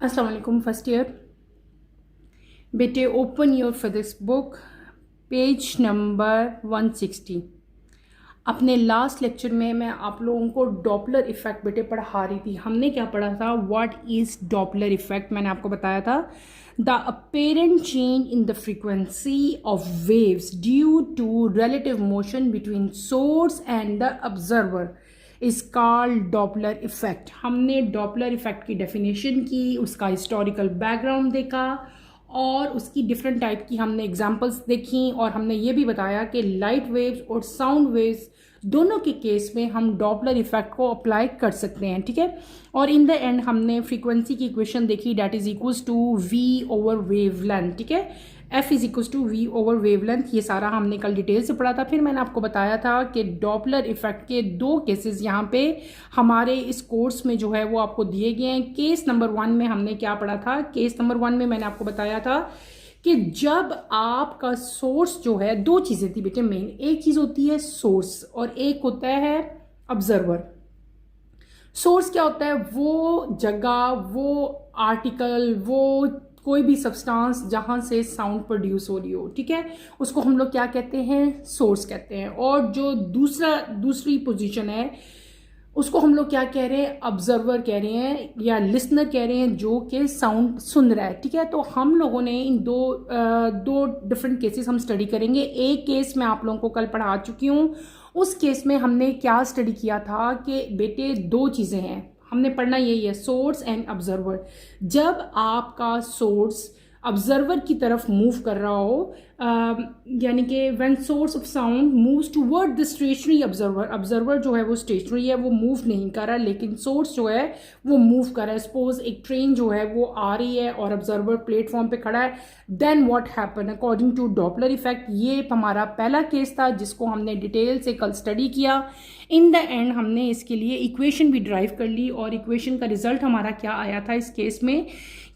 अस्सलाम वालेकुम first year. बेटे open your physics book, page number 160। अपने लास्ट लेक्चर में मैं आप लोगों को डॉपलर इफ़ेक्ट बेटे पढ़ा रही थी। हमने क्या पढ़ा था? What is Doppler effect. मैंने आपको बताया था the apparent change in the frequency of waves due to relative motion between source and the observer is called Doppler effect. हमने डॉपलर इफ़ेक्ट की डेफिनेशन की, उसका हिस्टोरिकल बैकग्राउंड देखा और उसकी डिफरेंट टाइप की हमने एग्जांपल्स देखी, और हमने ये भी बताया कि लाइट वेव्स और साउंड वेव्स दोनों के केस में हम डॉपलर इफेक्ट को अप्लाई कर सकते हैं। ठीक है। और इन द एंड हमने फ्रीक्वेंसी की इक्वेशन देखी, that is equals to V over wave length. ठीक है, F is equals to V over wave length. ये सारा हमने कल डिटेल से पढ़ा था। फिर मैंने आपको बताया था कि डॉपलर इफेक्ट के दो केसेस यहाँ पे हमारे इस कोर्स में जो है वो आपको दिए गए हैं। केस नंबर 1 में हमने क्या पढ़ा था? केस नंबर 1 में मैंने आपको बताया था कि जब आपका सोर्स जो है, दो चीज़ें थी बेटे मेन। एक चीज़ होती है सोर्स और एक होता है ऑब्जर्वर। सोर्स क्या होता है? वो जगह, वो आर्टिकल, वो कोई भी सब्सटेंस जहां से साउंड प्रोड्यूस हो रही हो। ठीक है, उसको हम लोग क्या कहते हैं? सोर्स कहते हैं। और जो दूसरी पोजीशन है उसको हम लोग क्या कह रहे हैं? ऑब्जर्वर कह रहे हैं या लिसनर कह रहे हैं, जो कि साउंड सुन रहा है। ठीक है, तो हम लोगों ने इन दो डिफरेंट केसेस हम स्टडी करेंगे। एक केस मैं आप लोगों को कल पढ़ा चुकी हूँ। उस केस में हमने क्या स्टडी किया था कि बेटे दो चीज़ें हैं, हमने पढ़ना यही है, सोर्स एंड ऑब्जर्वर। जब आपका सोर्स ऑब्जर्वर की तरफ मूव कर रहा हो, यानी कि when source of sound moves toward the stationary observer, observer जो है वो स्टेशनरी है, वो मूव नहीं कर रहा, लेकिन सोर्स जो है वो मूव कर रहा है। सपोज एक ट्रेन जो है वो आ रही है और ऑब्जर्वर प्लेटफॉर्म पे खड़ा है, then what happen according to Doppler effect. ये हमारा पहला केस था जिसको हमने डिटेल से कल स्टडी किया। इन द एंड हमने इसके लिए इक्वेशन भी ड्राइव कर ली, और इक्वेशन का रिजल्ट हमारा क्या आया था इस केस में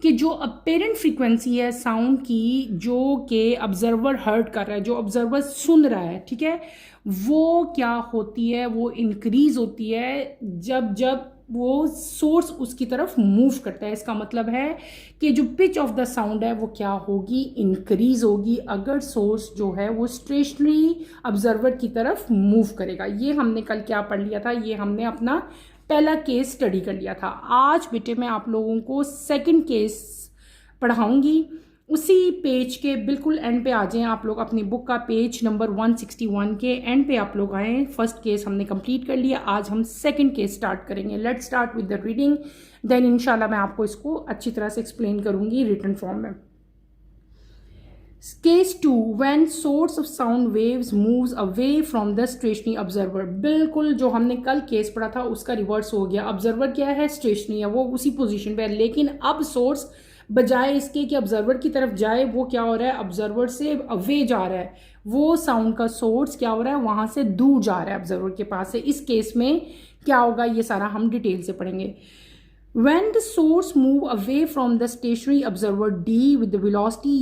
कि जो अपेरेंट फ्रीक्वेंसी है साउंड की, जो कि ऑब्जर्वर हर्ट कर रहा है, जो ऑब्जर्वर सुन रहा है, ठीक है, वो क्या होती है? वो इंक्रीज होती है जब जब वो सोर्स उसकी तरफ मूव करता है। इसका मतलब है कि जो पिच ऑफ द साउंड है वो क्या होगी? इंक्रीज होगी अगर सोर्स जो है वो स्टेशनरी ऑब्जर्वर की तरफ मूव करेगा। ये हमने कल क्या पढ़ लिया था? ये हमने अपना पहला केस स्टडी कर लिया था। आज बेटे मैं आप लोगों को सेकंड केस पढ़ाऊंगी। उसी पेज के बिल्कुल एंड पे आ जाएं आप लोग। अपनी बुक का पेज नंबर 161 के एंड पे आप लोग आए। फर्स्ट केस हमने कंप्लीट कर लिया, आज हम सेकंड केस स्टार्ट करेंगे। Let's start with the reading, then इंशाल्लाह मैं आपको इसको अच्छी तरह से एक्सप्लेन करूंगी रिटन फॉर्म में। Case 2, when source of sound waves moves away from the stationary observer. बिल्कुल जो हमने कल केस पढ़ा था उसका रिवर्स हो गया। ऑब्जर्वर क्या है? स्टेशनरी है, वो उसी पोजीशन पे है, लेकिन अब सोर्स बजाय इसके कि ऑब्जर्वर की तरफ जाए, वो क्या हो रहा है? ऑब्जर्वर से अवे जा रहा है। वो साउंड का सोर्स क्या हो रहा है? वहां से दूर जा रहा है, ऑब्जर्वर के पास से। इस केस में क्या होगा ये सारा हम डिटेल से पढ़ेंगे। When the source move away from the stationary observer d with the velocity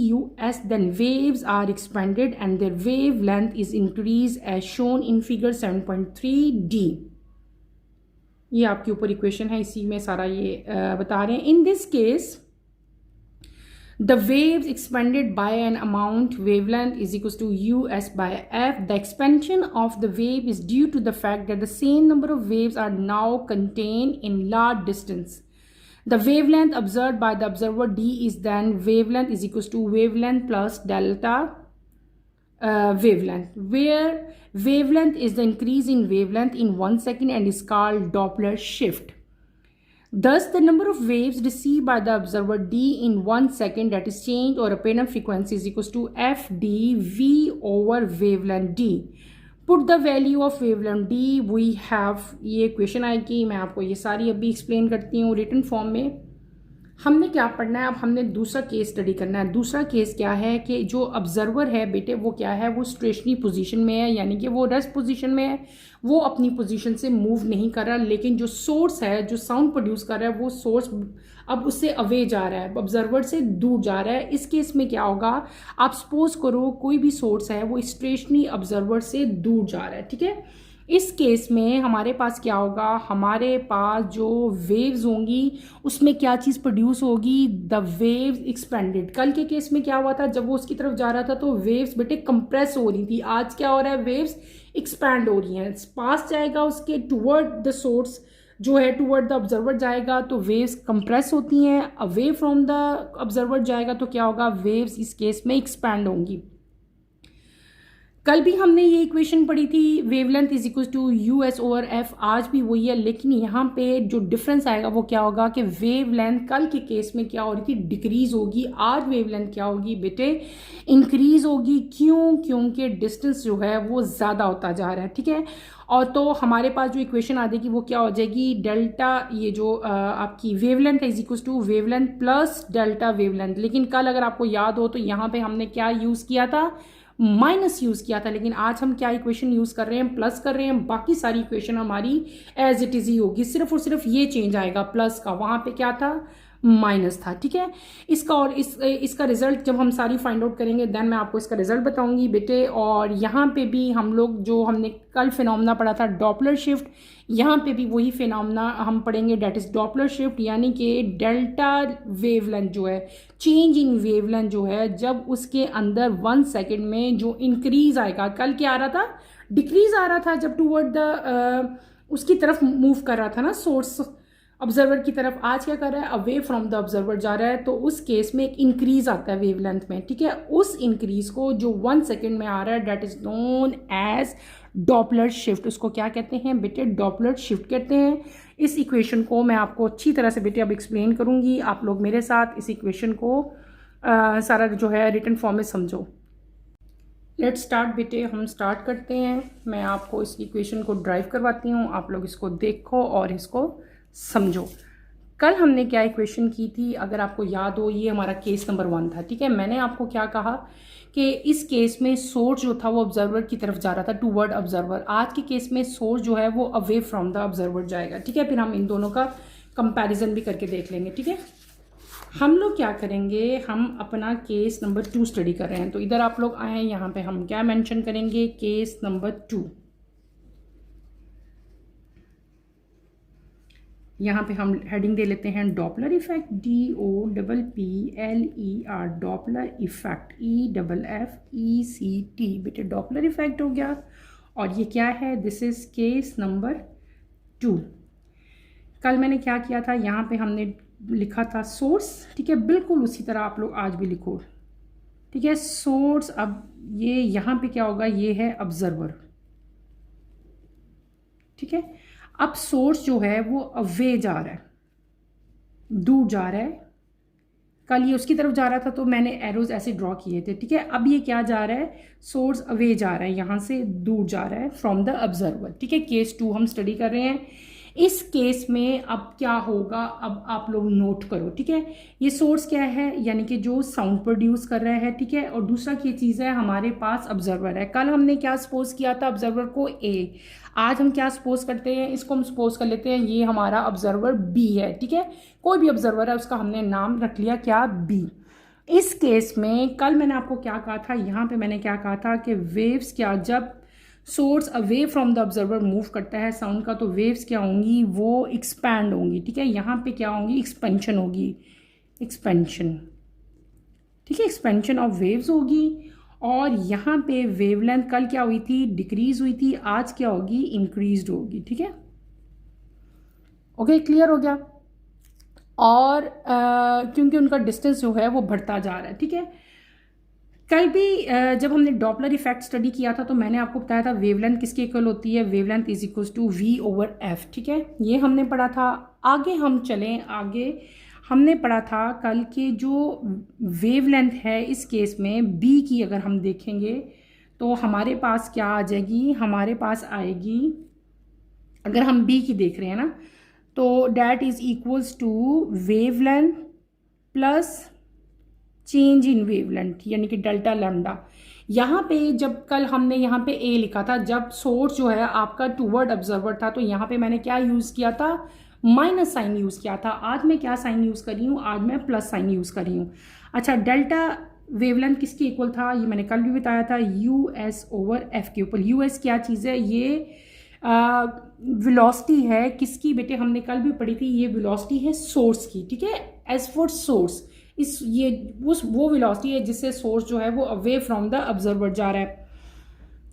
us, then waves are expanded and their wavelength is increased as shown in figure 7.3d। ये आपके ऊपर इक्वेशन है, इसी में सारा ये बता रहे हैं। In this case the waves expanded by an amount wavelength is equals to us by f. The expansion of the wave is due to the fact that the same number of waves are now contained in large distance. The wavelength observed by the observer d is then wavelength is equals to wavelength plus delta wavelength, where wavelength is the increase in wavelength in 1 second and is called Doppler shift. Thus, the number of waves received by the observer d in 1 second, that is change or apparent frequency, is equals to fd v over wavelength d. Put the value of wavelength d we have, ये question आएगी, मैं आपको ये सारी अभी explain करती हूँ written form में। हमने क्या पढ़ना है? अब हमने दूसरा केस स्टडी करना है। दूसरा केस क्या है कि जो ऑब्जर्वर है बेटे वो क्या है? वो स्टेशनरी पोजीशन में है, यानी कि वो रेस्ट पोजीशन में है, वो अपनी पोजीशन से मूव नहीं कर रहा, लेकिन जो सोर्स है, जो साउंड प्रोड्यूस कर रहा है, वो सोर्स अब उससे अवे जा रहा है, ऑब्जर्वर से दूर जा रहा है। इस केस में क्या होगा? आप सपोज करो कोई भी सोर्स है वो स्टेशनरी ऑब्जर्वर से दूर जा रहा है, ठीक है। इस केस में हमारे पास क्या होगा, हमारे पास जो वेव्स होंगी उसमें क्या चीज़ प्रोड्यूस होगी, द वेव्स एक्सपेंडेड। कल के केस में क्या हुआ था, जब वो उसकी तरफ जा रहा था तो वेव्स बेटे कंप्रेस हो रही थी। आज क्या हो रहा है, वेव्स एक्सपैंड हो रही हैं। पास जाएगा उसके टुवर्ड द सोर्स जो है, टुवर्ड द ऑब्जर्वर जाएगा तो वेव्स कंप्रेस होती हैं। अवे फ्रॉम द ऑब्जर्वर जाएगा तो क्या होगा, वेव्स इस केस में एक्सपैंड होंगी। कल भी हमने ये इक्वेशन पढ़ी थी, wavelength is equal to U S over F. आज भी वही है, लेकिन यहाँ पे जो डिफरेंस आएगा वो क्या होगा कि वेवलेंथ कल के केस में क्या हो रही थी, डिक्रीज होगी। आज वेवलेंथ क्या होगी बेटे, इंक्रीज होगी। क्यों? क्योंकि डिस्टेंस जो है वो ज़्यादा होता जा रहा है, ठीक है। और तो हमारे पास जो इक्वेशन आ जाएगी वो क्या हो जाएगी, डेल्टा, ये जो आपकी वेवलेंथ है is equal to wavelength plus delta wavelength. लेकिन कल अगर आपको याद हो तो यहाँ पे हमने क्या यूज़ किया था, माइनस यूज़ किया था। लेकिन आज हम क्या इक्वेशन यूज़ कर रहे हैं, प्लस कर रहे हैं। बाकी सारी इक्वेशन हमारी एज इट इज़ ही होगी, सिर्फ और सिर्फ ये चेंज आएगा प्लस का, वहाँ पे क्या था, माइनस था, ठीक है। इसका और इसका रिजल्ट जब हम सारी फाइंड आउट करेंगे देन मैं आपको इसका रिजल्ट बताऊंगी बेटे। और यहाँ पे भी हम लोग जो हमने कल फिनोमेना पढ़ा था डॉपलर शिफ्ट, यहाँ पे भी वही फिनोमेना हम पढ़ेंगे, डेट इज़ डॉपलर शिफ्ट। यानी कि डेल्टा वेवलेंथ जो है, चेंज इन वेवलेंथ जो है, जब उसके अंदर 1 सेकेंड में जो इंक्रीज आएगा, कल क्या आ रहा था, डिक्रीज आ रहा था जब टूवर्ड द उसकी तरफ मूव कर रहा था ना, सोर्स ऑब्जर्वर की तरफ। आज क्या कर रहा है, अवे फ्रॉम द ऑब्जर्वर जा रहा है। तो उस केस में एक इंक्रीज आता है वेवलेंथ में, ठीक है। उस इंक्रीज को जो 1 सेकेंड में आ रहा है that is known as Doppler shift. उसको क्या कहते हैं बेटे, डॉपलर शिफ्ट कहते हैं। इस इक्वेशन को मैं आपको अच्छी तरह से बेटे अब एक्सप्लेन करूंगी, आप लोग मेरे साथ इस इक्वेशन को सारा जो है रिटन फॉर्म में समझो। लेट्स स्टार्ट बेटे, हम स्टार्ट करते हैं। मैं आपको इस इक्वेशन को ड्राइव करवाती हूँ, आप लोग इसको देखो और इसको समझो। कल हमने क्या इक्वेशन की थी, अगर आपको याद हो, ये हमारा केस नंबर 1 था, ठीक है। मैंने आपको क्या कहा कि इस केस में सोर्स जो था वो ऑब्जर्वर की तरफ जा रहा था, टूवर्ड ऑब्जर्वर। आज के केस में सोर्स जो है वो अवे फ्रॉम द ऑब्जर्वर जाएगा, ठीक है। फिर हम इन दोनों का कंपैरिजन भी करके देख लेंगे, ठीक है। हम लोग क्या करेंगे, हम अपना केस नंबर 2 स्टडी कर रहे हैं। तो इधर आप लोग आए, यहाँ पे हम क्या मेंशन करेंगे, केस नंबर 2। यहाँ पे हम हेडिंग दे लेते हैं Doppler effect, DOPPLER, Doppler effect, EFFECT। बेटे डॉपलर इफेक्ट हो गया। और ये क्या है, दिस इज केस नंबर 2। कल मैंने क्या किया था, यहाँ पे हमने लिखा था सोर्स, ठीक है। बिल्कुल उसी तरह आप लोग आज भी लिखो, ठीक है। सोर्स, अब ये यहाँ पे क्या होगा, ये है ऑब्जर्वर, ठीक है। अब सोर्स जो है वो अवे जा रहा है, दूर जा रहा है। कल ये उसकी तरफ जा रहा था तो मैंने एरोज ऐसे ड्रॉ किए थे, ठीक है। अब ये क्या जा रहा है, सोर्स अवे जा रहा है, यहाँ से दूर जा रहा है फ्रॉम द ऑब्जर्वर, ठीक है। केस 2 हम स्टडी कर रहे हैं। इस केस में अब क्या होगा, अब आप लोग नोट करो, ठीक है। ये सोर्स क्या है, यानी कि जो साउंड प्रोड्यूस कर रहा है, ठीक है। और दूसरा की चीज़ है, हमारे पास ऑब्जर्वर है। कल हमने क्या सपोज किया था, ऑब्जर्वर को ए। आज हम क्या सपोज करते हैं, इसको हम सपोज कर लेते हैं ये हमारा ऑब्जर्वर बी है, ठीक है। कोई भी ऑब्जर्वर है उसका हमने नाम रख लिया क्या, बी। इस केस में कल मैंने आपको क्या कहा था, यहाँ पे मैंने क्या कहा था कि वेव्स क्या, जब source away from the observer move करता है साउंड का, तो वेव्स क्या होंगी, वो एक्सपैंड होंगी, ठीक है। यहाँ पे क्या होंगी, एक्सपेंशन होगी, एक्सपेंशन, ठीक है। एक्सपेंशन ऑफ वेव्स होगी। और यहाँ पे वेवलेंथ कल क्या हुई थी, डिक्रीज हुई थी, आज क्या होगी, इंक्रीज होगी, ठीक है। ओके, क्लियर हो गया। और क्योंकि उनका डिस्टेंस जो है वो बढ़ता जा रहा है, ठीक है। कल भी जब हमने डॉपलर इफेक्ट स्टडी किया था तो मैंने आपको बताया था वेवलेंथ किसके इक्वल होती है, wavelength is equal to V/F, ठीक है। ये हमने पढ़ा था। आगे हम चलें, आगे हमने पढ़ा था कल के जो वेवलेंथ है इस केस में B की अगर हम देखेंगे तो हमारे पास क्या आ जाएगी, हमारे पास आएगी, अगर हम B की देख रहे हैं ना, तो that is equals to wavelength plus change in wavelength, यानी कि डेल्टा लैम्डा। यहाँ पे जब कल हमने यहाँ पे ए लिखा था, जब सोर्स जो है आपका टूवर्ड ऑब्जर्वर था, तो यहाँ पे मैंने क्या यूज़ किया था, माइनस साइन यूज़ किया था। आज मैं क्या साइन यूज़ कर रही हूँ, आज मैं प्लस साइन यूज़ कर रही हूँ। अच्छा, डेल्टा वेवलेंथ किसके इक्वल था, ये मैंने कल भी बताया था, US/F के ऊपर। US क्या चीज़ है, ये वेलोसिटी है किसकी बेटे, हमने कल भी पढ़ी थी, ये वेलोसिटी है सोर्स की, ठीक है, एज फॉर सोर्स, इस ये उस वो वेलोसिटी है जिससे सोर्स जो है वो अवे फ्रॉम द ऑब्जर्वर जा रहा है,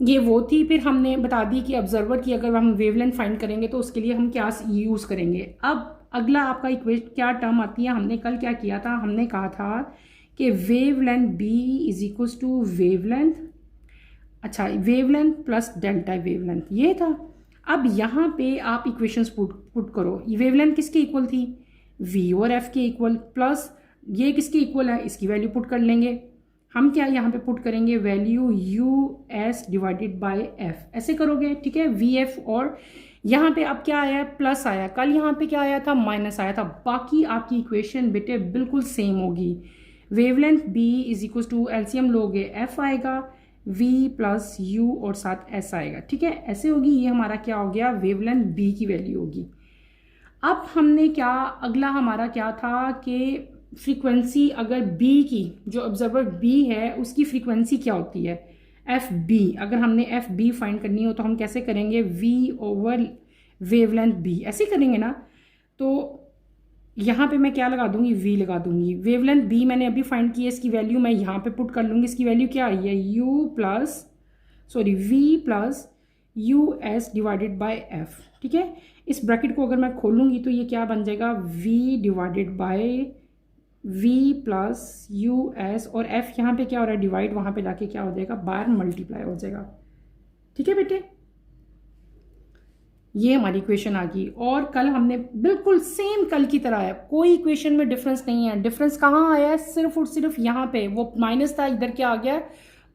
ये वो थी। फिर हमने बता दी कि ऑब्जर्वर की अगर हम वेवलेंथ फाइंड करेंगे तो उसके लिए हम क्या यूज़ करेंगे। अब अगला आपका इक्वेशन क्या टर्म आती है, हमने कल क्या किया था, हमने कहा था कि wavelength B is equals to wavelength, अच्छा वेवलेंथ प्लस डेल्टा वेवलेंथ, ये था। अब यहाँ पे आप इक्वेशंस पुट करो, वेवलेंथ किसके इक्वल थी, वी और एफ के इक्वल, प्लस ये किसके इक्वल है, इसकी वैल्यू पुट कर लेंगे। हम क्या यहाँ पे पुट करेंगे, value you S divided by F, ऐसे करोगे, ठीक है, वी एफ। और यहाँ पे अब क्या आया है, प्लस आया, कल यहाँ पे क्या आया था, माइनस आया था। बाकी आपकी इक्वेशन बेटे बिल्कुल सेम होगी। Wavelength B is equal to, LCM लोगे एफ आएगा, वी प्लस यू और साथ एस आएगा, ठीक है, ऐसे होगी। ये हमारा क्या हो गया, वेवलेंथ बी की वैल्यू होगी। अब हमने क्या, अगला हमारा क्या था कि फ्रीक्वेंसी, अगर बी की, जो ऑब्जर्वर बी है उसकी फ्रीक्वेंसी क्या होती है, एफ बी। अगर हमने एफ बी फाइंड करनी हो तो हम कैसे करेंगे, वी ओवर वेवलेंथ बी, ऐसे करेंगे ना। तो यहाँ पे मैं क्या लगा दूंगी, वी लगा दूंगी। वेवलेंथ बी मैंने अभी फाइंड की है, इसकी वैल्यू मैं यहाँ पे पुट कर लूँगी। इसकी वैल्यू क्या आई है, V plus U S divided by F, ठीक है। इस ब्रैकेट को अगर मैं खोलूँगी तो ये क्या बन जाएगा, V divided by V plus U S, और एफ यहाँ पे क्या हो रहा है, डिवाइड, वहाँ पे जाके क्या हो जाएगा, बार मल्टीप्लाई हो जाएगा, ठीक है बेटे। ये हमारी इक्वेशन आ गई। और कल हमने बिल्कुल सेम कल की तरह है, कोई इक्वेशन में डिफरेंस नहीं है। डिफरेंस कहाँ आया है, सिर्फ और सिर्फ यहाँ पे, वो माइनस था, इधर क्या आ गया,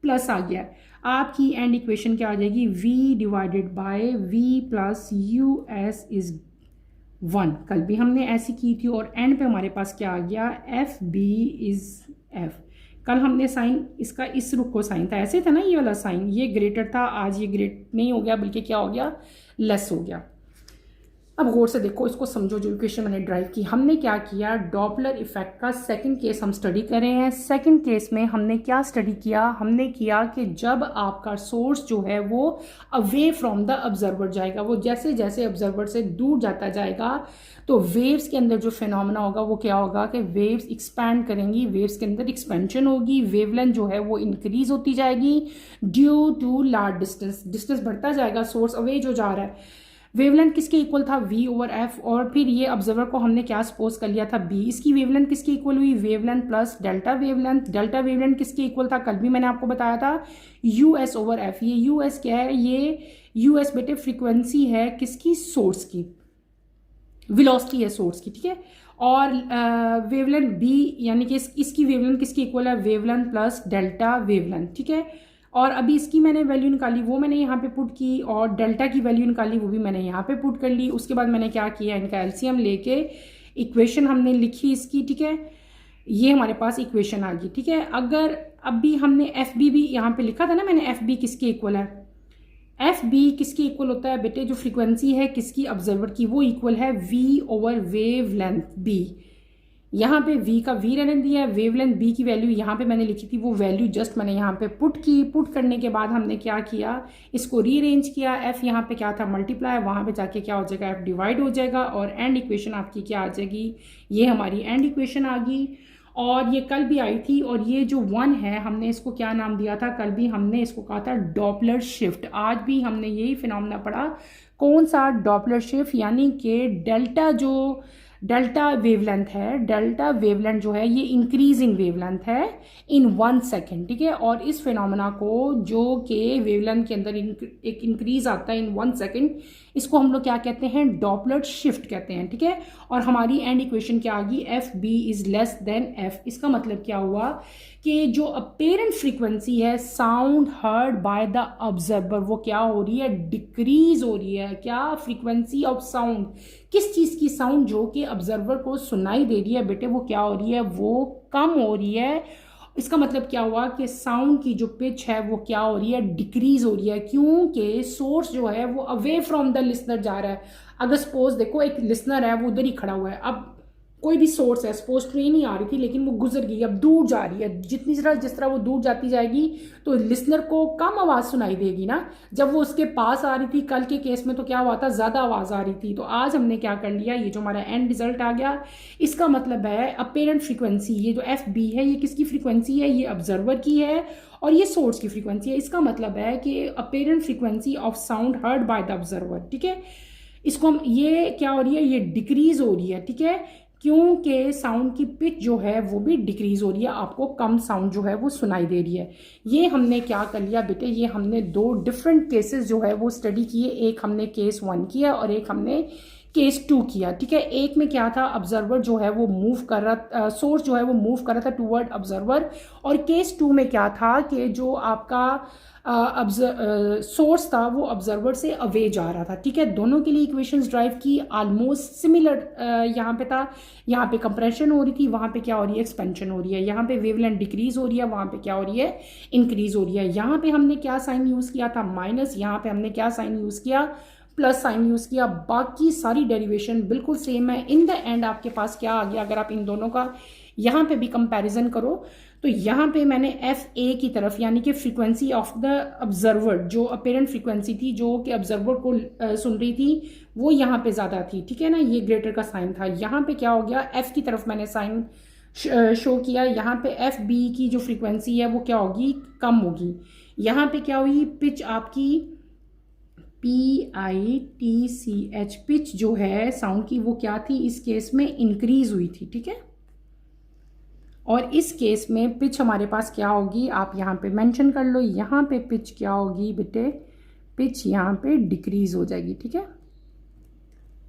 प्लस आ गया। आपकी एंड इक्वेशन क्या आ जाएगी, v divided by v plus U S is 1। कल भी हमने ऐसी की थी। और एंड पे हमारे पास क्या आ गया, एफ बी इज एफ। कल हमने साइन इसका इस रुख को साइन था, ऐसे था ना ये वाला साइन, ये ग्रेटर था, आज ये ग्रेट नहीं हो गया बल्कि क्या हो गया, लेस हो गया। अब गौर से देखो, इसको समझो, जो इक्वेशन मैंने ड्राइव की। हमने क्या किया, डॉपलर इफेक्ट का सेकंड केस हम स्टडी कर रहे हैं। सेकंड केस में हमने क्या स्टडी किया, हमने किया कि जब आपका सोर्स जो है वो अवे फ्रॉम द ऑब्जर्वर जाएगा, वो जैसे जैसे ऑब्जर्वर से दूर जाता जाएगा तो वेव्स के अंदर जो फिनोमेना होगा वो क्या होगा कि वेव्स एक्सपैंड करेंगी, वेव्स के अंदर एक्सपेंशन होगी, वेवलेंथ जो है वो इंक्रीज होती जाएगी due to large distance, distance बढ़ता जाएगा, सोर्स अवे जो जा रहा है। वेवलेंथ किसके इक्वल था, v ओवर एफ। और फिर ये ऑब्जर्वर को हमने क्या सपोज कर लिया था, b। इसकी वेवलेंथ किसके इक्वल हुई, wavelength plus delta wavelength. Delta wavelength किसके इक्वल था, कल भी मैंने आपको बताया था, us ओवर f। ये us क्या है, ये us बेटे फ्रीक्वेंसी है किसकी, सोर्स की, वेलोसिटी है सोर्स की, ठीक है। और वेवलेंथ b यानी कि इसकी वेवलेंथ किसकी इक्वल है, वेवलेंथ प्लस डेल्टा वेवलेंथ, ठीक है। और अभी इसकी मैंने वैल्यू निकाली, वो मैंने यहाँ पे पुट की, और डेल्टा की वैल्यू निकाली, वो भी मैंने यहाँ पे पुट कर ली। उसके बाद मैंने क्या किया, इनका एलसीएम लेके इक्वेशन हमने लिखी इसकी, ठीक है। ये हमारे पास इक्वेशन आ गई, ठीक है। अगर अभी हमने एफ बी भी यहाँ पे लिखा था ना मैंने, एफ बी किसके इक्वल है, एफ बी किसके इक्वल होता है बेटे, जो फ्रीक्वेंसी है किसकी, ऑब्जर्वर की, वो इक्वल है V over wave length B. यहाँ पे v का v रहने दिया है, वेवलेंथ b की वैल्यू यहाँ पे मैंने लिखी थी, वो वैल्यू जस्ट मैंने यहाँ पे पुट की। पुट करने के बाद हमने क्या किया, इसको रीअरेंज किया, f यहाँ पे क्या था, मल्टीप्लाई, वहाँ पे जाके क्या हो जाएगा, f डिवाइड हो जाएगा, और एंड इक्वेशन आपकी क्या आ जाएगी, ये हमारी एंड इक्वेशन आ गई। और ये कल भी आई थी। और ये जो 1 है, हमने इसको क्या नाम दिया था, कल भी हमने इसको कहा था डॉपलर शिफ्ट। आज भी हमने यही फिनोमेना पढ़ा, कौन सा, डॉपलर शिफ्ट, यानी कि डेल्टा वेवलेंथ है, डेल्टा वेवलेंथ जो है ये इंक्रीजिंग वेवलेंथ है इन 1 सेकेंड, ठीक है। और इस फिनोमेना को जो कि वेवलेंथ के अंदर एक इंक्रीज आता है इन 1 सेकेंड, इसको हम लोग क्या कहते हैं, डॉपलर शिफ्ट कहते हैं, ठीक है। और हमारी एंड इक्वेशन क्या आ गई, F B is less than F. इसका मतलब क्या हुआ कि जो अपेरेंट फ्रीक्वेंसी है sound heard by the observer, वो क्या हो रही है, डिक्रीज हो रही है। क्या, फ्रीक्वेंसी ऑफ साउंड, किस चीज़ की साउंड जो कि ऑब्जर्वर को सुनाई दे रही है बेटे, वो क्या हो रही है, वो कम हो रही है। इसका मतलब क्या हुआ कि साउंड की जो पिच है वो क्या हो रही है, डिक्रीज हो रही है, क्योंकि सोर्स जो है वो अवे फ्रॉम द लिसनर जा रहा है। अगर सपोज देखो एक लिसनर है वो उधर ही खड़ा हुआ है, अब कोई भी सोर्स है, सपोज ट्रेन ही आ रही थी लेकिन वो गुजर गई, अब दूर जा रही है, जिस तरह वो दूर जाती जाएगी तो लिसनर को कम आवाज़ सुनाई देगी ना। जब वो उसके पास आ रही थी कल के केस में तो क्या हुआ था, ज़्यादा आवाज़ आ रही थी। तो आज हमने क्या कर लिया, ये जो हमारा एंड रिजल्ट आ गया, इसका मतलब है अपेरेंट फ्रीक्वेंसी, ये जो FB है ये किसकी फ्रीक्वेंसी है, ये ऑब्जर्वर की है और ये सोर्स की फ्रीक्वेंसी है। इसका मतलब है कि apparent frequency of sound heard by the observer, ठीक है। इसको हम, ये क्या हो रही है, ये डिक्रीज हो रही है, ठीक है, क्योंकि साउंड की पिच जो है वो भी डिक्रीज हो रही है, आपको कम साउंड जो है वो सुनाई दे रही है। ये हमने क्या कर लिया बेटे, ये हमने 2 डिफरेंट केसेस जो है वो स्टडी किए, एक हमने केस 1 किया और एक हमने केस 2 किया, ठीक है। एक में क्या था, ऑब्जर्वर जो है वो मूव कर रहा, सोर्स जो है वो मूव कर रहा था टूवर्ड ऑब्जर्वर, और केस 2 में क्या था कि जो आपका सोर्स था वो ऑब्जर्वर से अवे जा रहा था, ठीक है। दोनों के लिए इक्वेशंस ड्राइव की, ऑलमोस्ट सिमिलर यहाँ पे था, यहाँ पे कंप्रेशन हो रही थी, वहाँ पे क्या हो रही है, एक्सपेंशन हो रही है। यहाँ पे वेवलेंथ डिक्रीज हो रही है, वहाँ पे क्या हो रही है, इंक्रीज हो रही है। यहाँ पे हमने क्या साइन यूज़ किया था, माइनस, यहाँ पे हमने क्या साइन यूज़ किया, प्लस साइन यूज़ किया। बाकी सारी डेरिवेशन बिल्कुल सेम है। इन द एंड आपके पास क्या आ गया, अगर आप इन दोनों का यहाँ पे भी कंपैरिजन करो तो यहाँ पे मैंने FA की तरफ, यानी कि फ्रीक्वेंसी ऑफ द ऑब्जर्वर, जो अपेरेंट फ्रीक्वेंसी थी जो कि ऑब्जर्वर को सुन रही थी, वो यहाँ पे ज़्यादा थी, ठीक है ना, ये ग्रेटर का साइन था। यहाँ पे क्या हो गया, F की तरफ मैंने साइन शो किया, यहाँ पे FB की जो फ्रीक्वेंसी है वो क्या होगी, कम होगी। यहाँ पे क्या हुई, पिच आपकी PITCH, पिच जो है साउंड की वो क्या थी, इस केस में इंक्रीज हुई थी, ठीक है। और इस केस में पिच हमारे पास क्या होगी, आप यहाँ पे मेंशन कर लो, यहाँ पे पिच क्या होगी बेटे, पिच यहाँ पे डिक्रीज हो जाएगी, ठीक है।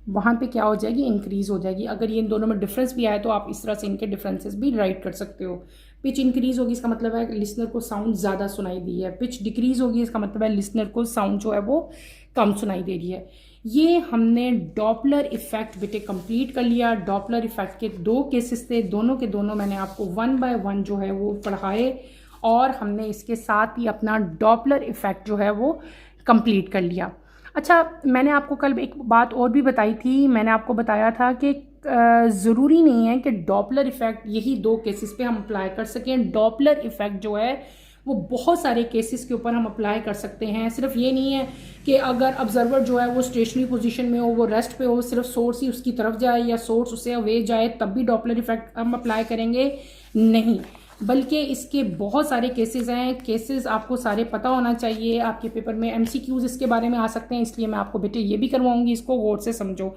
वहाँ पे क्या हो जाएगी, इंक्रीज हो जाएगी। अगर ये इन दोनों में डिफरेंस भी आए तो आप इस तरह से इनके डिफरेंसेस भी राइट कर सकते हो। पिच इंक्रीज होगी इसका मतलब है लिसनर को साउंड ज़्यादा सुनाई दी है, पिच डिक्रीज होगी इसका मतलब है लिसनर को साउंड जो है वो कम सुनाई दे रही है। ये हमने डॉपलर इफेक्ट बेटे कंप्लीट कर लिया। डॉपलर इफेक्ट के 2 केसेस थे, दोनों के दोनों मैंने आपको 1 बाय 1 जो है वो पढ़ाए और हमने इसके साथ ही अपना डॉपलर इफेक्ट जो है वो कंप्लीट कर लिया। अच्छा, मैंने आपको कल एक बात और भी बताई थी, मैंने आपको बताया था कि ज़रूरी नहीं है कि डॉपलर इफेक्ट यही 2 केसेस पे हम अप्लाई कर सकें। डॉपलर इफेक्ट जो है वो बहुत सारे केसेस के ऊपर हम अप्लाई कर सकते हैं। सिर्फ ये नहीं है कि अगर ऑब्जर्वर जो है वो स्टेशनरी पोजीशन में हो, वो रेस्ट पे हो, सिर्फ सोर्स ही उसकी तरफ जाए या सोर्स उससे अवे जाए तब भी डॉपलर इफेक्ट हम अप्लाई करेंगे, नहीं, बल्कि इसके बहुत सारे केसेस हैं। केसेस आपको सारे पता होना चाहिए, आपके पेपर में MCQs इसके बारे में आ सकते हैं, इसलिए मैं आपको बेटे ये भी करवाऊंगी, इसको गौर से समझो।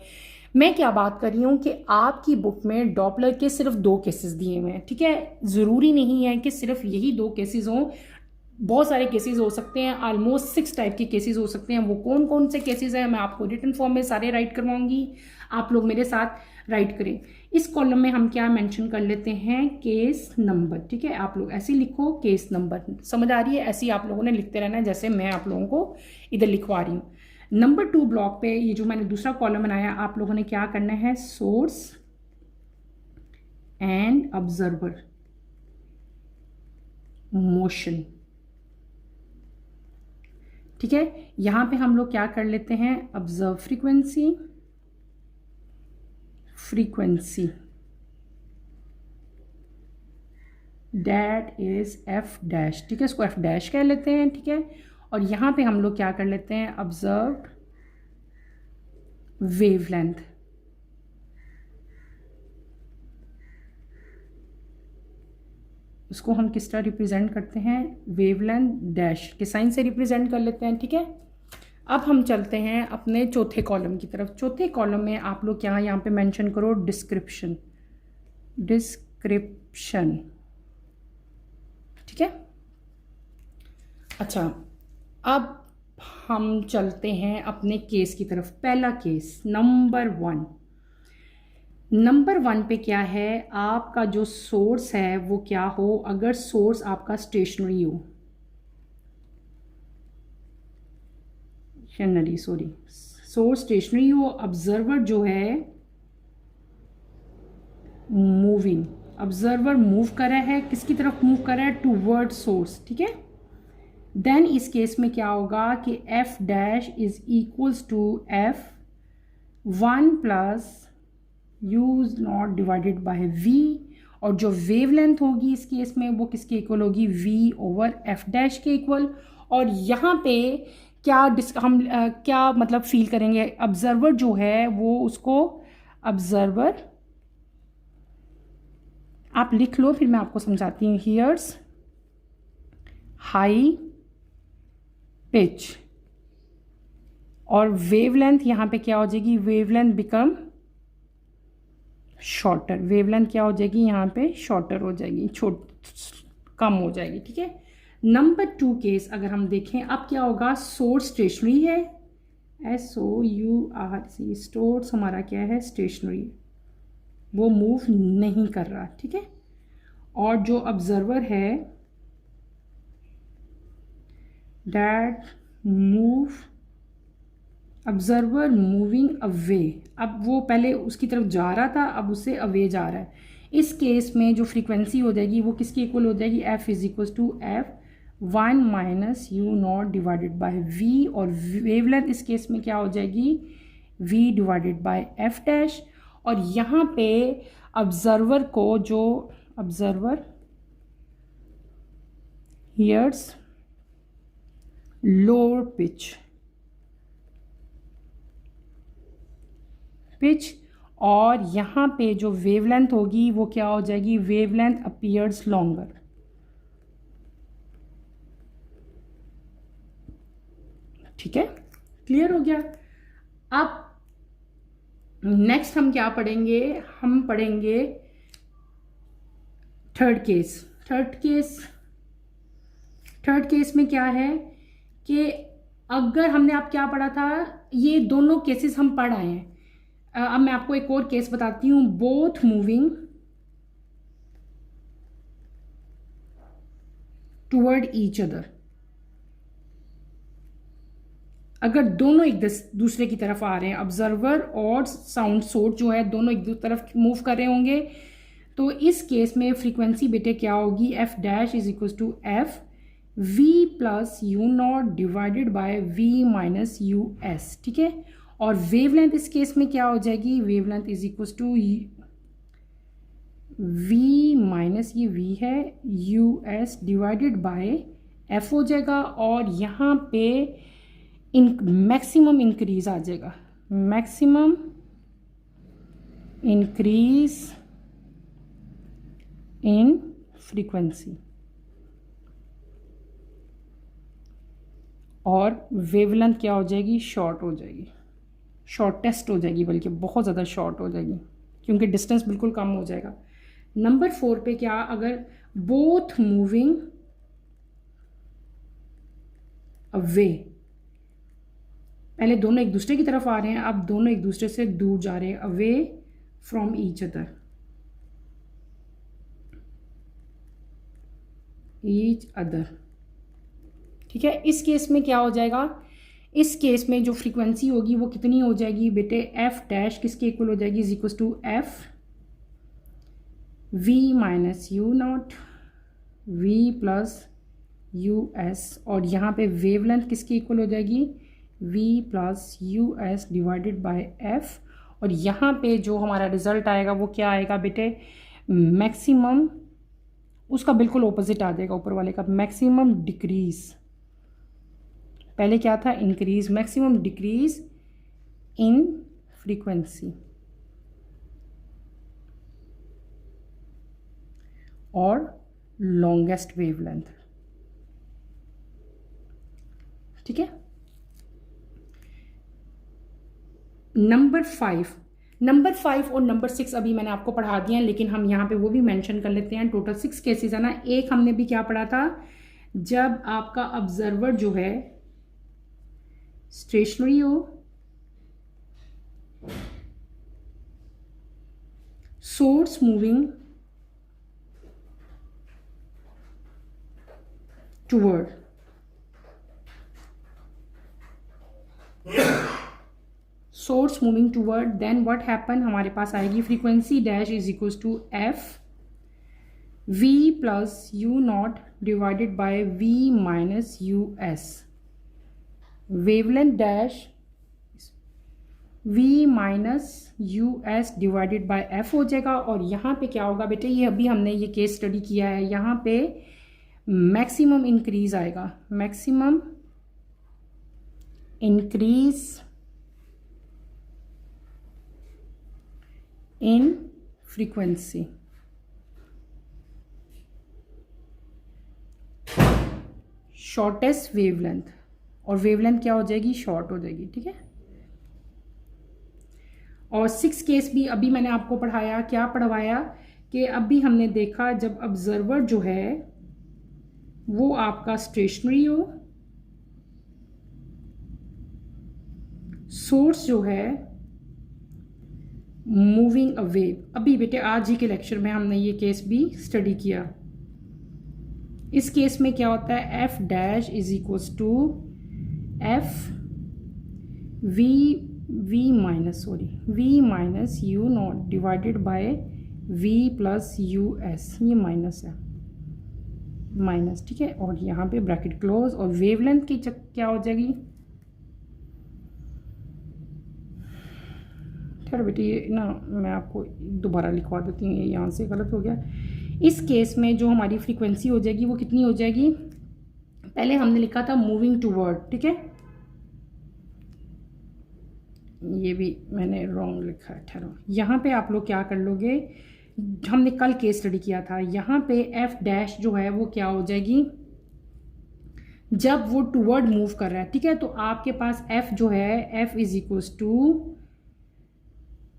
मैं क्या बात कर रही हूँ कि आपकी बुक में डॉपलर के सिर्फ 2 केसेस दिए हुए हैं, ठीक है। ज़रूरी नहीं है कि सिर्फ यही 2 केसेस हों, बहुत सारे केसेस हो सकते हैं, ऑलमोस्ट 6 टाइप के केसेस हो सकते हैं। वो कौन कौन से केसेस हैं मैं आपको रिटन फॉर्म में सारे राइट करवाऊंगी, आप लोग मेरे साथ राइट करें। इस कॉलम में हम क्या मेंशन कर लेते हैं, केस नंबर, ठीक है। आप लोग ऐसे लिखो, केस नंबर, समझ आ रही है, ऐसे ही आप लोगों ने लिखते रहना है जैसे मैं आप लोगों को इधर लिखवा रही हूँ। नंबर 2 ब्लॉक पे ये जो मैंने दूसरा कॉलम बनाया, आप लोगों ने क्या करना है, सोर्स एंड ऑब्जर्वर मोशन, ठीक है। यहां पे हम लोग क्या कर लेते हैं, observe frequency, frequency that is F dash, ठीक है, इसको F डैश कह लेते हैं, ठीक है। और यहां पे हम लोग क्या कर लेते हैं, ऑब्जर्व वेवलेंथ, उसको हम किस तरह रिप्रेजेंट करते हैं, वेवलेंथ डैश के साइन से रिप्रेजेंट कर लेते हैं, ठीक है। अब हम चलते हैं अपने चौथे कॉलम की तरफ। चौथे कॉलम में आप लोग क्या यहाँ पे मेंशन करो, डिस्क्रिप्शन, डिस्क्रिप्शन, ठीक है। अच्छा, अब हम चलते हैं अपने केस की तरफ। पहला केस नंबर 1, नंबर 1 पे क्या है, आपका जो सोर्स है वो क्या हो, अगर सोर्स आपका स्टेशनरी हो, सोर्स स्टेशनरी हो, ऑब्जर्वर जो है मूविंग, ऑब्जर्वर मूव कर रहा है, किसकी तरफ मूव कर रहा है, टूवर्ड सोर्स, ठीक है। देन इस केस में क्या होगा कि F dash is equals to F 1 plus U not divided by V, और जो वेवलेंथ होगी इस केस में वो किसके इक्वल होगी, v ओवर एफ डैश के इक्वल। और यहाँ पे क्या हम क्या मतलब फील करेंगे, ऑब्जर्वर जो है वो उसको ऑब्जर्वर, आप लिख लो फिर मैं आपको समझाती हूँ। हियर्स हाई पिच, और वेवलेंथ यहाँ पे क्या हो जाएगी, वेवलेंथ बिकम शॉर्टर, वेवलेंथ क्या हो जाएगी यहाँ पे शॉर्टर हो जाएगी, कम हो जाएगी, ठीक है। नंबर 2 केस अगर हम देखें, अब क्या होगा, सोर्स स्टेशनरी है, SOURC, सोर्स हमारा क्या है, स्टेशनरी, वो मूव नहीं कर रहा, ठीक है। और जो ऑब्जर्वर है that move, observer moving away, अब वो पहले उसकी तरफ जा रहा था, अब उससे अवे जा रहा है। इस केस में जो फ्रीक्वेंसी हो जाएगी वो किसके इक्वल हो जाएगी, F is equal to F1 minus U not divided by V, और वेवलेंथ इस केस में क्या हो जाएगी, V divided by F dash. और यहाँ पे ऑब्जर्वर को, जो ऑब्जर्वर हियर्स लोअर पिच, और यहाँ पे जो वेवलेंथ होगी वो क्या हो जाएगी, वेवलेंथ अपीयर्स लॉन्गर, ठीक है, क्लियर हो गया। अब नेक्स्ट हम क्या पढ़ेंगे, हम पढ़ेंगे थर्ड केस में क्या है कि अगर हमने आप क्या पढ़ा था, ये दोनों केसेस हम पढ़ आए हैं। अब मैं आपको एक और केस बताती हूँ, both moving toward each other, अगर दोनों एक दूसरे की तरफ आ रहे हैं, ऑब्जर्वर और साउंड सोर्स जो है दोनों एक दूसरी तरफ मूव कर रहे होंगे, तो इस केस में फ्रीक्वेंसी बेटे क्या होगी, F dash is equal to F V plus U not divided by V minus U S, ठीक है। और वेवलेंथ इस केस में क्या हो जाएगी, wavelength is equal to V minus ये वी है U S divided by F हो जाएगा। और यहाँ पे मैक्सिमम इंक्रीज आ जाएगा, मैक्सिमम इंक्रीज इन फ्रीक्वेंसी, और वेवलेंथ क्या हो जाएगी, शॉर्ट हो जाएगी, शॉर्टेस्ट हो जाएगी, बल्कि बहुत ज़्यादा शॉर्ट हो जाएगी क्योंकि डिस्टेंस बिल्कुल कम हो जाएगा। नंबर 4 पे क्या, अगर बोथ मूविंग अवे, पहले दोनों एक दूसरे की तरफ आ रहे हैं, अब दोनों एक दूसरे से दूर जा रहे हैं, अवे फ्रॉम ईच अदर, ठीक है। इस केस में क्या हो जाएगा, इस केस में जो फ्रीक्वेंसी होगी वो कितनी हो जाएगी बेटे, एफ डैश किसके इक्वल हो जाएगी, is equal to F V minus U not V plus U S, और यहाँ पे वेवलेंथ किसकी इक्वल हो जाएगी, V plus U S divided by F. और यहाँ पे जो हमारा रिजल्ट आएगा वो क्या आएगा बेटे, मैक्सिमम, उसका बिल्कुल ऑपोजिट आ जाएगा ऊपर वाले का, मैक्सिमम डिक्रीज, पहले क्या था increase, maximum decrease in frequency और लॉन्गेस्ट वेवलेंथ, ठीक है। नंबर 5 और नंबर 6 अभी मैंने आपको पढ़ा दिया है, लेकिन हम यहाँ पे वो भी मेंशन कर लेते हैं। टोटल 6 केसेस है ना। एक हमने भी क्या पढ़ा था, जब आपका ऑब्जर्वर जो है स्टेशनरी हो, source moving toward, source moving toward, then what happen, हमारे पास आएगी frequency dash is equals to F V plus U not divided by V minus U S, wavelength dash v minus U S divided by F हो जाएगा। और यहाँ पे क्या होगा बेटे, ये अभी हमने ये केस स्टडी किया है, यहाँ पे मैक्सिमम इंक्रीज आएगा, maximum increase in frequency, shortest wavelength, और वेवलेंथ क्या हो जाएगी, शॉर्ट हो जाएगी, ठीक है। और 6 केस भी अभी मैंने आपको पढ़ाया, क्या पढ़वाया कि अभी हमने देखा जब ऑब्जर्वर जो है वो आपका स्टेशनरी हो, सोर्स जो है मूविंग अवे। अभी बेटे आज ही के लेक्चर में हमने ये केस भी स्टडी किया। इस केस में क्या होता है, F dash is equals to F V minus U not divided by V plus U S, ये माइनस है, माइनस, ठीक है। और यहाँ पे ब्रैकेट क्लोज, और वेवलेंथ की क्या हो जाएगी, खैर बेटे ये ना मैं आपको दोबारा लिखवा देती हूँ, ये यहाँ से गलत हो गया। इस केस में जो हमारी फ्रीक्वेंसी हो जाएगी वो कितनी हो जाएगी, पहले हमने लिखा था मूविंग टूवर्ड, ठीक है, ये भी मैंने रॉन्ग लिखा है, ठहरो। यहाँ पे आप लोग क्या कर लोगे, हमने कल केस स्टडी किया था, यहाँ पे एफ डैश जो है वो क्या हो जाएगी, जब वो टूवर्ड मूव कर रहा है, ठीक है। तो आपके पास एफ जो है, एफ इज इक्वल्स टू,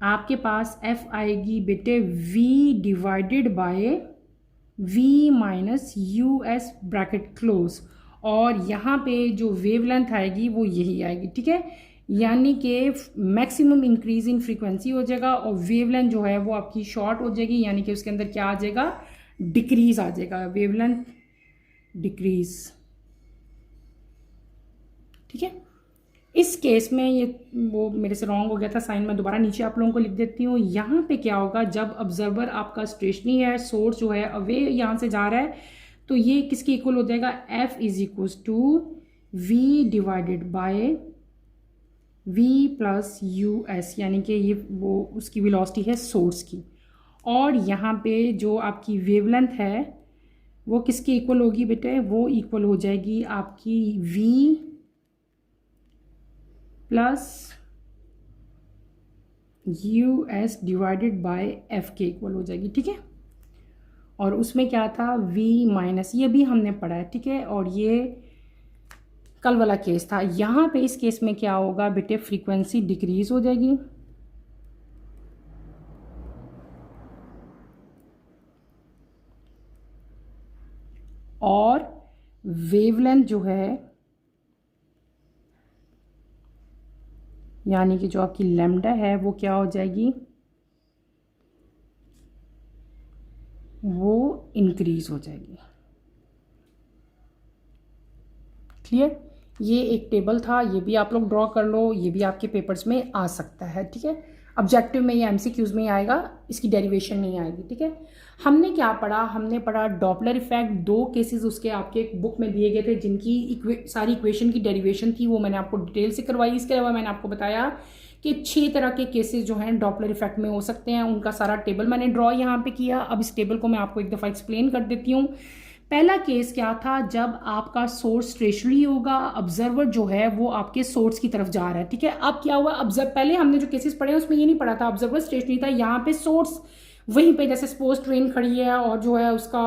आपके पास एफ आएगी बेटे v divided by v minus U S bracket close, और यहाँ पे जो वेवलेंथ आएगी वो यही आएगी, ठीक है। यानी कि मैक्सिमम इंक्रीज इन फ्रीक्वेंसी हो जाएगा, और वेवलेंथ जो है वो आपकी शॉर्ट हो जाएगी, यानी कि उसके अंदर क्या आ जाएगा, डिक्रीज आ जाएगा, वेवलेंथ डिक्रीज, ठीक है। इस केस में ये वो मेरे से रॉन्ग हो गया था साइन, मैं दोबारा नीचे आप लोगों को लिख देती हूँ। यहाँ पे क्या होगा, जब ऑब्जर्वर आपका स्टेशनरी है, सोर्स जो है अवे यहाँ से जा रहा है, तो ये किसके इक्वल हो जाएगा, F is equals to V divided by V plus U S, यानी कि ये वो उसकी वेलोसिटी है सोर्स की। और यहाँ पे जो आपकी वेवलेंथ है वो किसके इक्वल होगी बेटे, वो इक्वल हो जाएगी आपकी V plus U S divided by F के इक्वल हो जाएगी, ठीक है। और उसमें क्या था, v माइनस, ये भी हमने पढ़ा है, ठीक है। और ये कल वाला केस था। यहाँ पे इस केस में क्या होगा बेटे, फ्रीक्वेंसी डिक्रीज हो जाएगी, और वेवलेंथ जो है, यानी कि जो आपकी लैम्डा है वो क्या हो जाएगी, वो इंक्रीज हो जाएगी, क्लियर। ये एक टेबल था, ये भी आप लोग ड्रॉ कर लो, ये भी आपके पेपर्स में आ सकता है, ठीक है। ऑब्जेक्टिव में ये एमसीक्यूज में ही आएगा, इसकी डेरिवेशन नहीं आएगी, ठीक है। हमने क्या पढ़ा, हमने पढ़ा डॉपलर इफेक्ट, 2 केसेस उसके आपके बुक में दिए गए थे जिनकी सारी इक्वेशन की डेरिवेशन थी, वो मैंने आपको डिटेल से करवाई। इसके अलावा मैंने आपको बताया कि 6 तरह के केसेस जो हैं डॉपलर इफेक्ट में हो सकते हैं, उनका सारा टेबल मैंने ड्रॉ यहाँ पे किया। अब इस टेबल को मैं आपको एक दफ़ा एक्सप्लेन कर देती हूँ। पहला केस क्या था, जब आपका सोर्स स्टेशनरी होगा, ऑब्जर्वर जो है वो आपके सोर्स की तरफ जा रहा है, ठीक है। अब क्या हुआ, ऑब्जर्व, पहले हमने जो केसेस पढ़े उसमें ये नहीं पढ़ा था, ऑब्जर्वर स्टेशनरी था, यहाँ पे सोर्स वहीं पे, जैसे सपोज ट्रेन खड़ी है और जो है उसका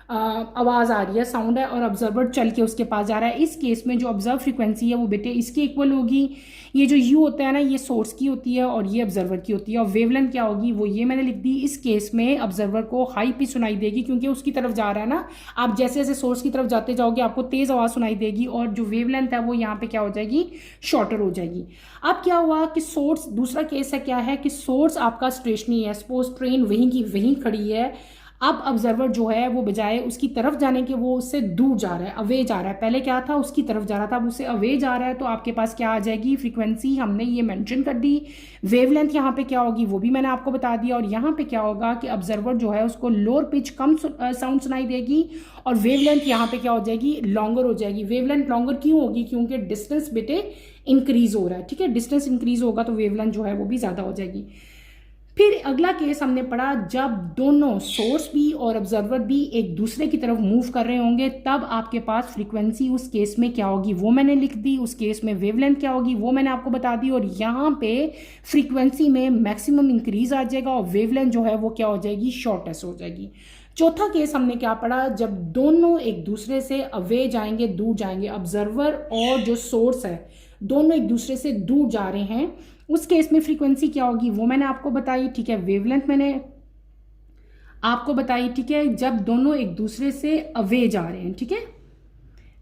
आवाज़ आ रही है, साउंड है, और ऑब्जर्वर चल के उसके पास जा रहा है। इस केस में जो ऑब्जर्व फ्रीक्वेंसी है वो बेटे इसके इक्वल होगी। ये जो यू होता है ना, ये सोर्स की होती है और ये ऑब्जर्वर की होती है। और वेवलेंथ क्या होगी, वो ये मैंने लिख दी। इस केस में ऑब्जर्वर को हाई पिच सुनाई देगी क्योंकि उसकी तरफ जा रहा है ना। आप जैसे जैसे सोर्स की तरफ जाते जाओगे आपको तेज़ आवाज़ सुनाई देगी, और जो वेवलेंथ है वो यहाँ पे क्या हो जाएगी, शॉर्टर हो जाएगी। अब क्या हुआ कि सोर्स, दूसरा केस है क्या है कि सोर्स आपका स्टेशनरी है, सपोज ट्रेन वहीं की वहीं खड़ी है। अब ऑब्जर्वर जो है वो बजाय उसकी तरफ जाने के वो उससे दूर जा रहा है, अवे जा रहा है। पहले क्या था, उसकी तरफ जा रहा था, अब उससे अवे जा रहा है। तो आपके पास क्या आ जाएगी, फ्रीक्वेंसी हमने ये मेंशन कर दी। वेवलेंथ यहाँ पे क्या होगी वो भी मैंने आपको बता दिया। और यहाँ पे क्या होगा कि ऑब्जर्वर जो है उसको लोअर पिच कम साउंड सुनाई देगी, और वेवलेंथ यहाँ पे क्या हो जाएगी, लॉन्गर हो जाएगी। वेवलेंथ लॉन्गर क्यों होगी, क्योंकि डिस्टेंस बेटे इंक्रीज हो रहा है, ठीक है। डिस्टेंस इंक्रीज होगा तो वेवलेंथ जो है वो भी ज़्यादा हो जाएगी। फिर अगला केस हमने पढ़ा जब दोनों सोर्स भी और ऑब्जर्वर भी एक दूसरे की तरफ मूव कर रहे होंगे तब आपके पास फ्रीक्वेंसी उस केस में क्या होगी वो मैंने लिख दी, उस केस में वेवलेंथ क्या होगी वो मैंने आपको बता दी, और यहाँ पे फ्रीक्वेंसी में मैक्सिमम इंक्रीज आ जाएगा और वेवलेंथ जो है वो क्या हो जाएगी, शॉर्टेस्ट हो जाएगी। चौथा केस हमने क्या पढ़ा, जब दोनों एक दूसरे से अवे जाएंगे, दूर जाएंगे, ऑब्जर्वर और जो सोर्स है दोनों एक दूसरे से दूर जा रहे हैं, उस केस में फ्रीक्वेंसी क्या होगी वो मैंने आपको बताई, ठीक है। वेवलेंथ मैंने आपको बताई, ठीक है, जब दोनों एक दूसरे से अवे जा रहे हैं, ठीक है।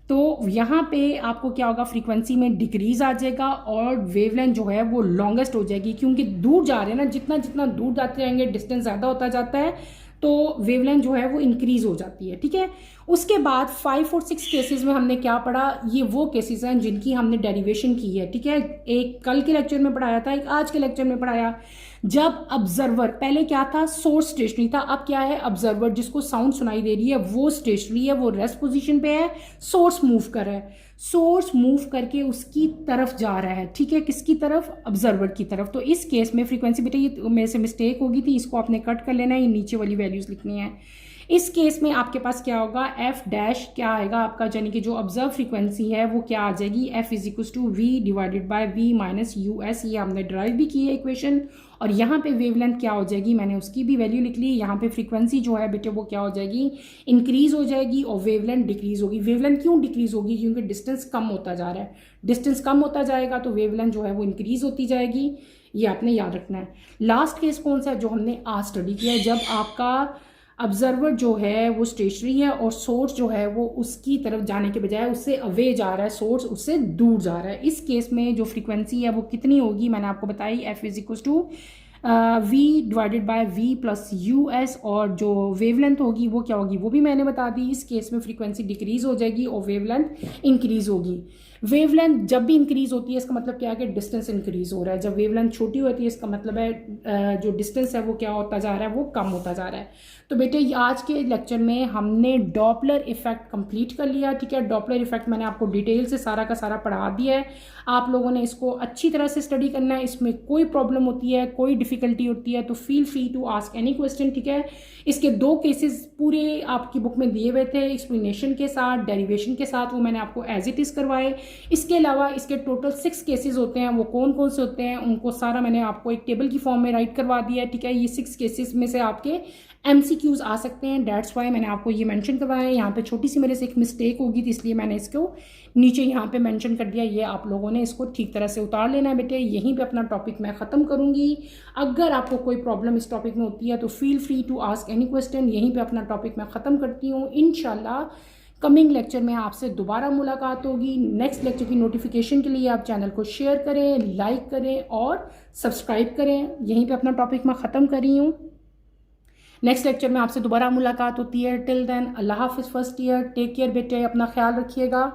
तो यहाँ पे आपको क्या होगा, फ्रीक्वेंसी में डिक्रीज आ जाएगा और वेवलेंथ जो है वो लॉन्गेस्ट हो जाएगी, क्योंकि दूर जा रहे हैं ना, जितना जितना दूर जाते जाएंगे डिस्टेंस ज़्यादा होता जाता है तो वेवलेंथ जो है वो इंक्रीज हो जाती है, ठीक है। उसके बाद 5 और 6 केसेस में हमने क्या पढ़ा, ये वो केसेस हैं जिनकी हमने डेरिवेशन की है, ठीक है। एक कल के लेक्चर में पढ़ाया था, एक आज के लेक्चर में पढ़ाया। जब ऑब्जर्वर, पहले क्या था, सोर्स स्टेशनरी था, अब क्या है, ऑब्जर्वर जिसको साउंड सुनाई दे रही है वो स्टेशनरी है, वो रेस्ट पोजीशन पे है, सोर्स मूव कर रहा है, सोर्स मूव करके उसकी तरफ जा रहा है, ठीक है, किसकी तरफ, ऑब्जर्वर की तरफ। तो इस केस में फ्रीक्वेंसी, बेटा ये मेरे से मिस्टेक होगी थी, इसको आपने कट कर लेना है, ये नीचे वाली वैल्यूज लिखनी है। इस केस में आपके पास क्या होगा, एफ डैश क्या आएगा आपका, यानी कि जो ऑब्जर्व फ्रीक्वेंसी है वो क्या आ जाएगी, F is equal to V divided by V minus U S, ये हमने ड्राइव भी की है इक्वेशन। और यहाँ पे वेवलेंथ क्या हो जाएगी, मैंने उसकी भी वैल्यू लिख ली। यहाँ पे फ्रीक्वेंसी जो है बेटे वो क्या हो जाएगी, इंक्रीज हो जाएगी और वेवलेंथ डिक्रीज होगी। वेवलेंथ क्यों डिक्रीज होगी, क्योंकि डिस्टेंस कम होता जा रहा है, डिस्टेंस कम होता जाएगा तो वेवलेंथ जो है वो इंक्रीज होती जाएगी, ये आपने याद रखना है। लास्ट केस कौन सा है जो हमने आज स्टडी किया है, जब आपका ऑब्जर्वर जो है वो स्टेशनरी है और सोर्स जो है वो उसकी तरफ जाने के बजाय उससे अवे जा रहा है, सोर्स उससे दूर जा रहा है। इस केस में जो फ्रीक्वेंसी है वो कितनी होगी, मैंने आपको बताई, F is equal to V divided by V plus U S, और जो वेवलेंथ होगी वो क्या होगी वो भी मैंने बता दी। इस केस में फ्रीक्वेंसी डिक्रीज हो जाएगी और वेवलेंथ इंक्रीज होगी। वेवलेंथ जब भी इंक्रीज होती है इसका मतलब क्या है कि डिस्टेंस इंक्रीज हो रहा है, जब वेवलेंथ छोटी होती है इसका मतलब है जो डिस्टेंस है वो क्या होता जा रहा है, वो कम होता जा रहा है। तो बेटे आज के लेक्चर में हमने डॉपलर इफेक्ट कंप्लीट कर लिया, ठीक है। डॉपलर इफेक्ट मैंने आपको डिटेल से सारा का सारा पढ़ा दिया है, आप लोगों ने इसको अच्छी तरह से स्टडी करना है। इसमें कोई प्रॉब्लम होती है, कोई डिफिकल्टी होती है तो feel free to ask any question, ठीक है। इसके 2 केसेस पूरे आपकी बुक में दिए हुए थे एक्सप्लेनेशन के साथ, डेरिवेशन के साथ, वो मैंने आपको एज इट इज करवाए। इसके अलावा इसके टोटल 6 केसेस होते हैं, वो कौन कौन से होते हैं उनको सारा मैंने आपको एक टेबल की फॉर्म में राइट करवा दिया है, ठीक है। ये 6 केसेस में से आपके MCQs आ सकते हैं, डेट्स वाई मैंने आपको ये मेंशन करवाया है। यहाँ पे छोटी सी मेरे से एक मिस्टेक होगी थी इसलिए मैंने इसको नीचे यहाँ पे मेंशन कर दिया, ये आप लोगों ने इसको ठीक तरह से उतार लेना है बेटे। यहीं पे अपना टॉपिक मैं ख़त्म करूँगी। अगर आपको कोई प्रॉब्लम इस टॉपिक में होती है तो feel free to ask any question. यहीं पर अपना टॉपिक मैं ख़त्म करती हूँ। इंशाल्लाह कमिंग लेक्चर में आपसे दोबारा मुलाकात होगी। नेक्स्ट लेक्चर की नोटिफिकेशन के लिए आप चैनल को शेयर करें, लाइक करें और सब्सक्राइब करें। यहीं पे अपना टॉपिक मैं ख़त्म कर रही हूँ। नेक्स्ट लेक्चर में आपसे दोबारा मुलाकात होती है। टिल देन अल्लाह हाफिज़ फर्स्ट ईयर, टेक केयर बेटे, अपना ख्याल रखिएगा।